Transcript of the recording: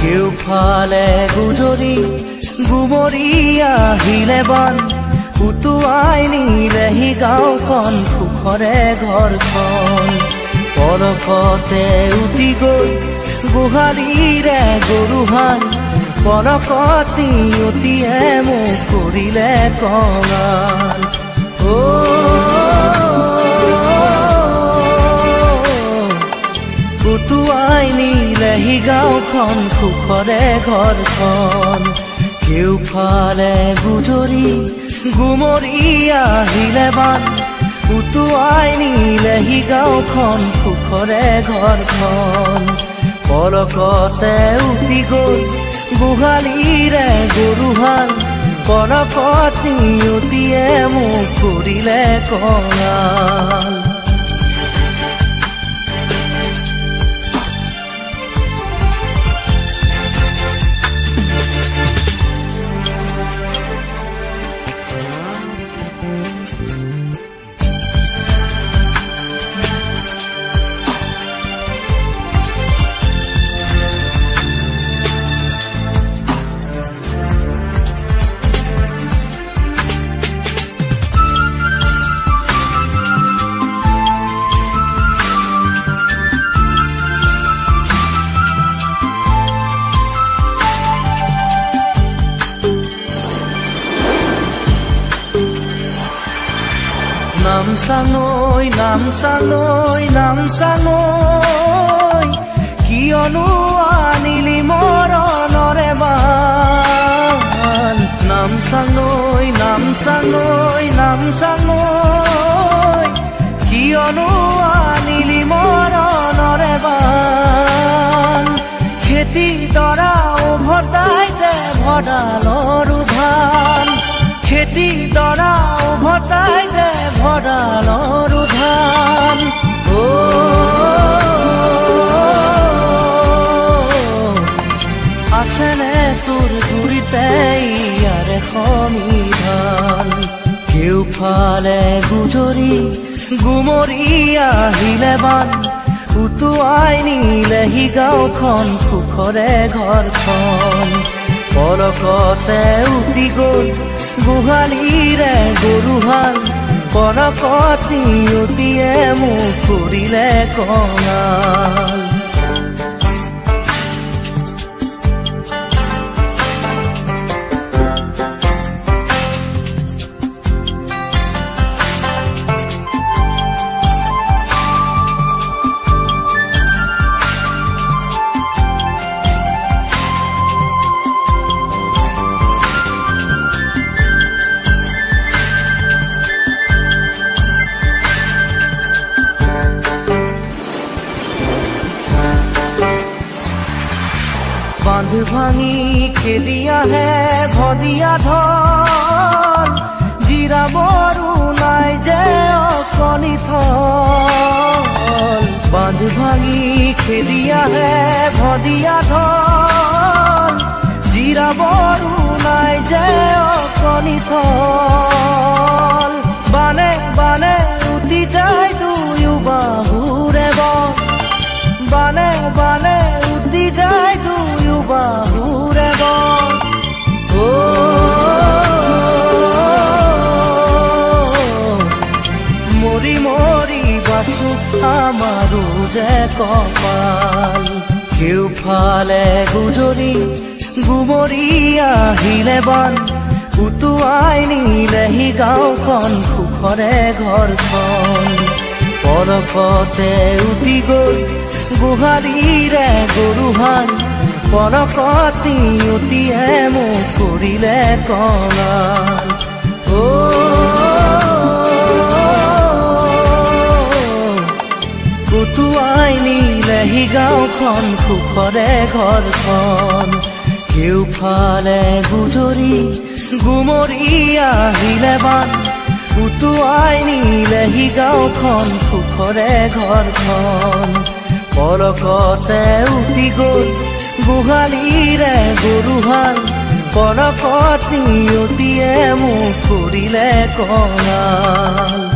কেউফালে গুজৰি গুমৰি আহিলে বান উটুৱাই নিলেহি গাঁওখন সুখৰে ঘৰখন পলকতে উটি গৈ গোহালিৰে গৰুহাল পলকত নিয়তিয়ে মোক কৰিলে কঙাল উটুৱাই নিলেহি গাঁওখন সুখৰে ঘৰখন কেউফালে গুজৰি গুমৰি আহিলে বান উটুৱাই নিলেহি গাঁওখন সুখৰে ঘৰখন পলকতে উটি গৈ গোহালিৰে গৰুহাল পলকত নিয়তিয়ে মোক কৰিলে কঙাল নামচাঙৈ কিয়নো আনিলি মৰণৰে বান নামচাঙৈ কিয়নো আনিলি মৰণৰে বান খেতি দৰা উভতাই দে ভঁৰালৰো ধান খেতি দৰা উভতাই দে ভঁৰালৰো ধান আছেনে তোৰ গুৰিতে ইয়াৰে সমিধান কেউফালে গুজৰি গুমৰি আহিলে বান উটুৱাই নিলেহি গাঁওখন সুখৰে ঘৰখন পলকতে উটি গৈ গোহালিৰে গৰুহাল পলকত নিয়তিয়ে মোক কৰিলে কঙাল বান্ধ ভাঙি খেলি আহে ভদিয়া ঢল জিৰাবৰো নাই যে অকণি থল বান্ধ ভাঙি খেলি আহে ভদিয়া ঢল জিৰাবৰো নাই যে অকণি থল বানে বানে উটি যায় দুয়ো বাহুৰে বন বানে বানে উটি যায় দুয়ো বাহুৰে বন মৰি মৰি বাচো আমাৰো যে কপাল কেউফালে গুজৰি গুমৰি আহিলে বান উটুৱাই নিলেহি গাঁওখন সুখৰে ঘৰখন পলকতে উটি গৈ গোহালিৰে গৰুহাল পলকত নিয়তিয়ে মোক কৰিলে কঙাল উটুৱাই নিলেহি গাঁওখন সুখৰে ঘৰখন কেউফালে গুজৰি গুমৰি আহিলে বান উটুৱাই নিলেহি গাঁওখন সুখৰে ঘৰখন পলকতে উটি গ'ল গোহালিৰে গৰুহাল পলকত নিয়তিয়ে মোক কৰিলে কঙাল